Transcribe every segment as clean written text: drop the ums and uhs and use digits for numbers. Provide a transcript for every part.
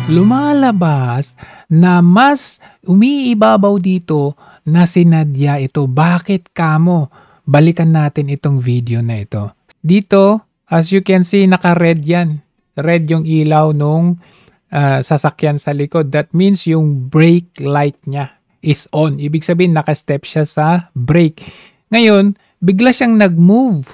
lumalabas na mas umiibabaw dito na si Nadia ito. Bakit kamo? Balikan natin itong video na ito. Dito, as you can see, naka-red yan. Red yung ilaw nung sasakyan sa likod. That means yung brake light niya is on. Ibig sabihin, naka-step siya sa brake. Ngayon, bigla siyang nag-move.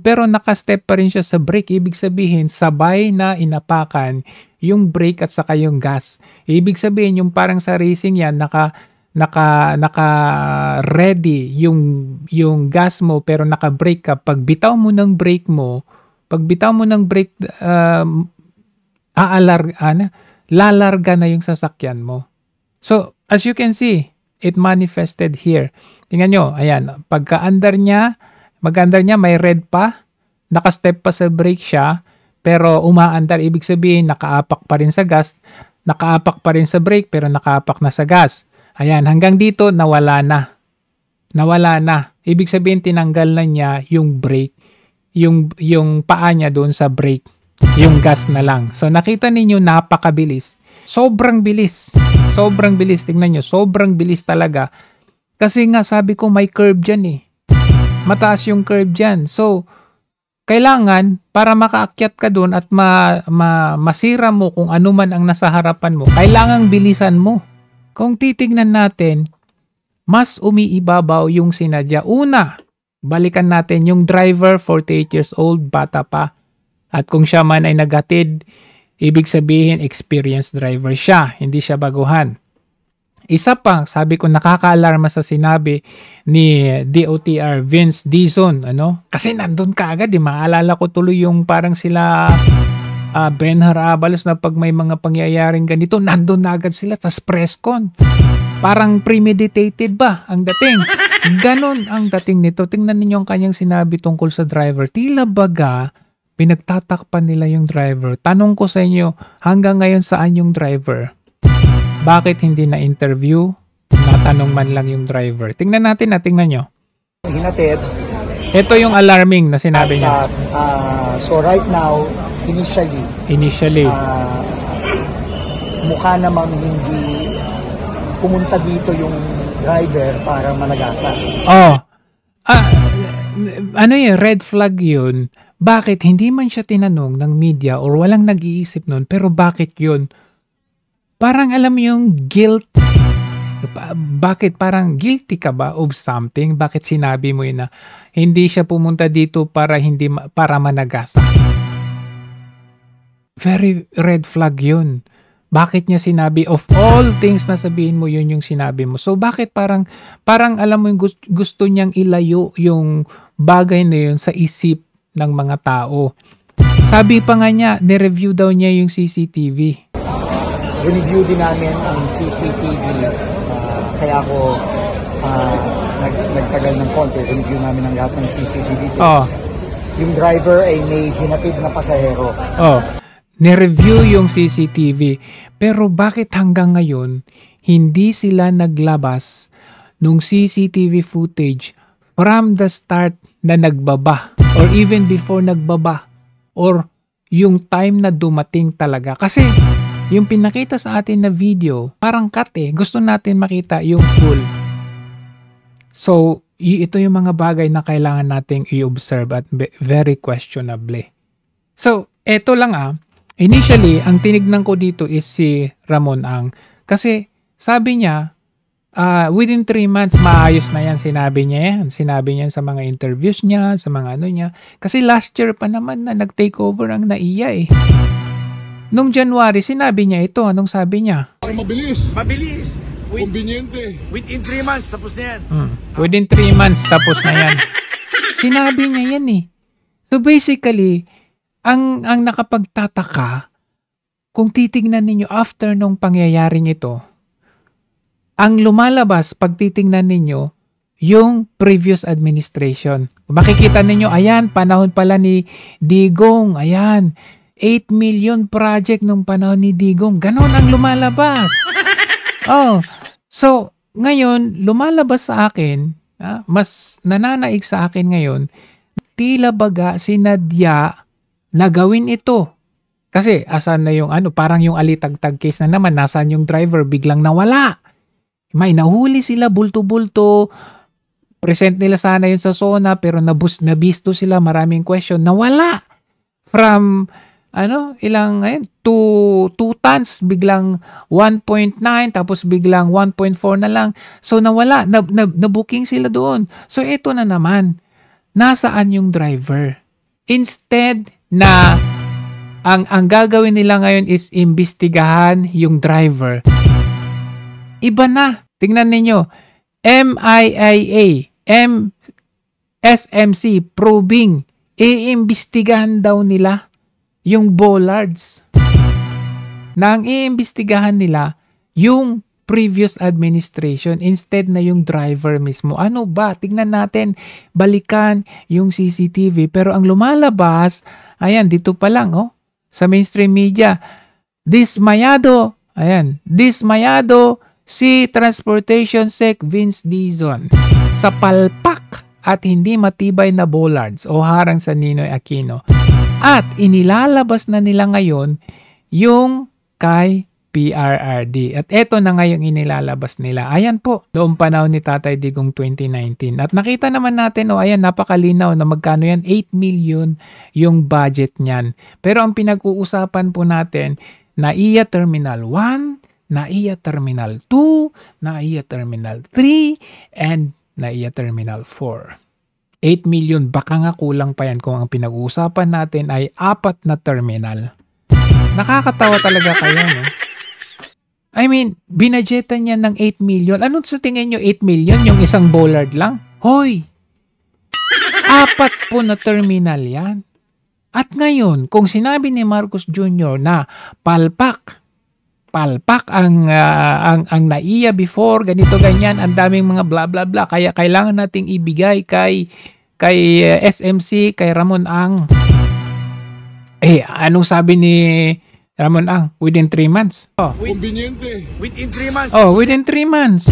Pero naka-step pa rin siya sa brake. Ibig sabihin, sabay na inapakan yung brake at saka yung gas. Ibig sabihin, yung parang sa racing yan, naka-ready yung gas mo pero naka-brake ka. Pag bitaw mo ng brake, lalarga na yung sasakyan mo. So, as you can see, it manifested here. Tingnan nyo, ayan, pagka-under niya, may red pa, naka-step pa sa brake siya, pero umaandar, ibig sabihin, nakaapak pa rin sa gas, nakaapak pa rin sa brake, pero nakaapak na sa gas. Ayan, hanggang dito, nawala na. Ibig sabihin, tinanggal na niya yung brake, yung paa niya doon sa brake. Yung gas na lang. So, nakita ninyo, napakabilis. Sobrang bilis. Tingnan nyo, sobrang bilis talaga. Kasi nga, sabi ko, may curve dyan eh. Mataas yung curve dyan. So, kailangan, para makaakyat ka doon at masira mo kung ano man ang nasa harapan mo, kailangang bilisan mo. Kung titignan natin, mas umiibabaw yung si Nadia. Una, balikan natin yung driver, 48 years old, bata pa. At kung siya man ay naghatid, ibig sabihin experienced driver siya, hindi siya baguhan. Isa pa, sabi ko nakaka-alarma sa sinabi ni DOTR Vince Dizon, Kasi nandun ka agad, maalala ko tuloy yung parang sila Benhar Abalos na pag may mga pangyayaring ganito, nandun na agad sila sa press con. Parang premeditated ba ang dating? Ganon ang dating nito. Tingnan ninyo ang kanyang sinabi tungkol sa driver. Tila baga, pinagtatakpan nila yung driver. Tanong ko sa inyo, hanggang ngayon saan yung driver? Bakit hindi na-interview? Natanong man lang yung driver. Tingnan natin tingnan nyo. Hinatid. Ito yung alarming na sinabi niya. So right now, initially, mukha namang hindi pumunta dito yung driver para malagasan. Red flag yun. Bakit hindi man siya tinanong ng media or walang nag-iisip nun, pero bakit yun? Parang alam mo yung guilt. Bakit parang guilty ka ba of something? Bakit sinabi mo yun na hindi siya pumunta dito para managasa? Very red flag yun. Bakit niya sinabi of all things na sabihin mo yun yung sinabi mo? So bakit parang alam mo yung gusto niyang ilayo yung bagay na yun sa isip ng mga tao. Sabi pa nga niya, ni-review daw niya yung CCTV. Review din namin ang CCTV. Kaya ako nagtagal ng konti. Review namin ang lahat ng CCTV. Yung driver ay may hinatid na pasahero. Ni-review yung CCTV. Pero bakit hanggang ngayon, hindi sila naglabas nung CCTV footage from the start na nagbaba or even before nagbaba or yung time na dumating talaga. Kasi yung pinakita sa atin na video, parang cut eh. Gusto natin makita yung full. So, ito yung mga bagay na kailangan nating i-observe at very questionably. So, eto lang Initially, ang tinignan ko dito is si Ramon Ang. Kasi sabi niya, within 3 months, maayos na yan. Sinabi niya sa mga interviews niya, sa mga niya. Kasi last year pa naman na nag-take over ang NAIA eh. Nung January, sinabi niya ito. Anong sabi niya? Mabilis. Conveniente. Within 3 months, tapos na yan. Within 3 months, tapos na yan. Sinabi niya yan eh. So basically, ang nakapagtataka, kung titignan ninyo after nung pangyayaring ito, ang lumalabas pag titignan ninyo, yung previous administration. Makikita ninyo, ayan, panahon pala ni Digong, ayan, 8 million project nung panahon ni Digong. Ganon ang lumalabas. So, ngayon, lumalabas sa akin, mas nananaig sa akin ngayon, tila baga si Nadia na gawin ito Kasi asan na yung parang yung alitagtag case na naman, nasaan yung driver, biglang nawala. May nahuli sila, bulto-bulto, present nila sana yun sa SONA, pero nabisto sila, maraming question, nawala. From, ilang, 2 tons, biglang 1.9, tapos biglang 1.4 na lang. So nawala, na-booking sila doon. So ito na naman, nasaan yung driver? Instead na ang gagawin nila ngayon is imbestigahan yung driver. Iba na. Tingnan ninyo. MIA, SMC, probing. Iimbestigahan daw nila yung bollards. Nang iimbestigahan nila yung previous administration instead na yung driver mismo. Ano ba? Tingnan natin. Balikan yung CCTV. Pero ang lumalabas, ayan, dito pa lang, sa mainstream media, dismayado si Transportation Sec Vince Dizon sa palpak at hindi matibay na bollards o harang sa Ninoy Aquino. At inilalabas na nila ngayon yung kay PRRD. At eto na nga yung inilalabas nila. Ayan po, noong panahon ni Tatay Digong 2019. At nakita naman natin, ayan, napakalinaw na magkano yan, 8 million yung budget niyan. Pero ang pinag-uusapan po natin, NAIA Terminal 1, NAIA Terminal 2, NAIA Terminal 3, and NAIA Terminal 4. 8 million, baka nga kulang pa yan kung ang pinag-uusapan natin ay 4 na terminal. Nakakatawa talaga kayo, no? I mean, binadgetan niya ng 8 million. Ano sa tingin nyo 8 million? Yung isang bollard lang? Hoy! 4 po na terminal yan. At ngayon, kung sinabi ni Marcos Jr. na palpak ang NAIA before, ganito ganyan, ang daming mga bla bla bla, kaya kailangan nating ibigay kay SMC, kay Ramon Ang. Anong sabi ni Ramon Ang? Within 3 months. Conveniente. Within 3 months. Within 3 months.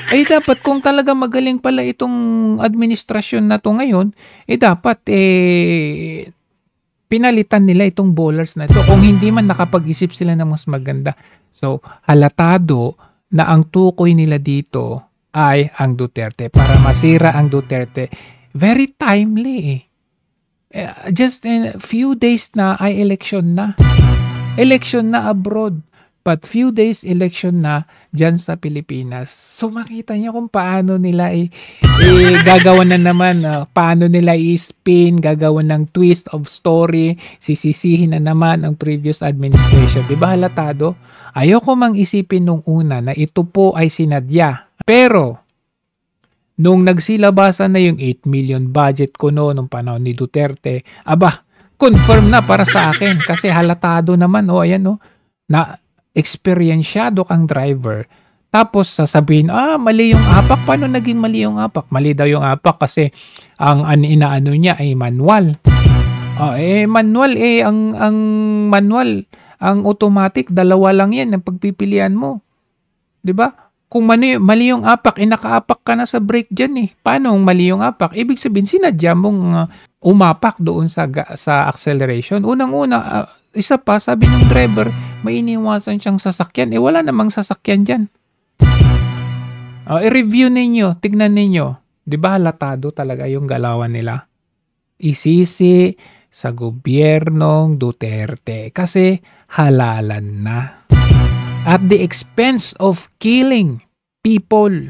Dapat kung talaga magaling pala itong administrasyon na to ngayon, dapat pinalitan nila itong bowlers na ito. Kung hindi man nakapag-isip sila ng mas maganda. So, halatado na ang tukoy nila dito ay ang Duterte para masira ang Duterte. Very timely just in a few days na ay election na. Election na abroad. But few days election na dyan sa Pilipinas. So makita niyo kung paano nila gagawan na naman, paano nila i-spin, gagawan ng twist of story, sisisihin na naman ang previous administration. Diba halatado? Ayoko mang isipin nung una na ito po ay sinadya. Pero nung nagsilabasan na yung 8 million budget ko nung panahon ni Duterte, confirm na para sa akin kasi halatado naman, na eksperyensyado kang driver. Tapos sasabihin, mali yung apak. Paano naging mali yung apak? Mali daw yung apak kasi ang inaano niya ay manual. Manual ang manual, ang automatic, 2 lang yan ang pagpipilian mo. 'Di ba? Kung mali yung apak, naka-apak ka na sa brake dyan Paano mali yung apak? Ibig sabihin, sinadya mong umapak doon sa acceleration. Unang-una, isa pa, sabi ng driver, may iniwasan siyang sasakyan. Wala namang sasakyan dyan. I-review ninyo, tignan ninyo. Di ba halatado talaga yung galawan nila? Isisi sa gobyernong Duterte kasi halalan na. At the expense of killing people.